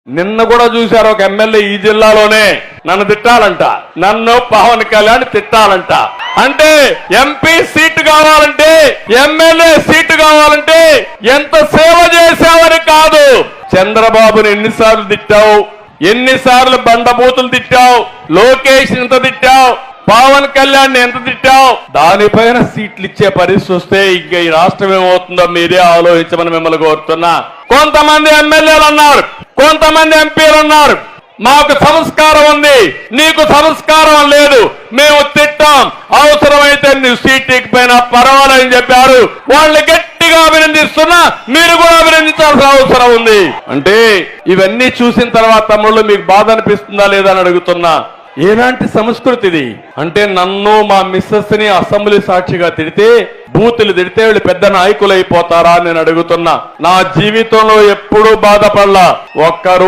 నిన్న కూడా చూశారు ఒక ఎమ్మెల్యే ఈ జిల్లాలోనే నన్ను తిట్టాలంట, నన్ను పవన్ కళ్యాణ్ తిట్టాలంట. అంటే ఎంపీ సీటు కావాలంటే, ఎమ్మెల్యే సీటు కావాలంటే ఎంత సేవ చేశావని కాదు. చంద్రబాబుని ఎన్నిసార్లు తిట్టావు, ఎన్నిసార్లు బండబూతులు తిట్టావు, లోకేష్ ఎంత తిట్టావు, పవన్ కళ్యాణ్ ఎంత తిట్టావు. దానిపైన సీట్లు ఇచ్చే పరిస్థితి వస్తే ఇంకా ఈ రాష్ట్రం ఏమవుతుందో మీరే ఆలోచించమని మిమ్మల్ని కోరుతున్నా. కొంతమంది ఎమ్మెల్యేలు అన్నారు, కొంతమంది ఎంపీలు అన్నారు, మాకు సంస్కారం ఉంది, నీకు సంస్కారం లేదు, మేము తిట్టాం, అవసరమైతే నువ్వు సీట్ ఎక్కిపోయినా పర్వాలేదని చెప్పారు. వాళ్ళు గట్టిగా అభినందిస్తున్నా, మీరు కూడా అభినందించాల్సిన అవసరం ఉంది. అంటే ఇవన్నీ చూసిన తర్వాత తమ్ముళ్ళు మీకు బాధ అనిపిస్తుందా లేదా అని అడుగుతున్నా. ఎలాంటి సంస్కృతి ఇది అంటే, నన్ను మా మిస్సెస్ ని అసెంబ్లీ సాక్షిగా తిడితే, బూతులు తిడితే వీళ్ళు పెద్ద నాయకులు అయిపోతారా అని నేను అడుగుతున్నా. నా జీవితంలో ఎప్పుడూ బాధపడలా. ఒక్కరు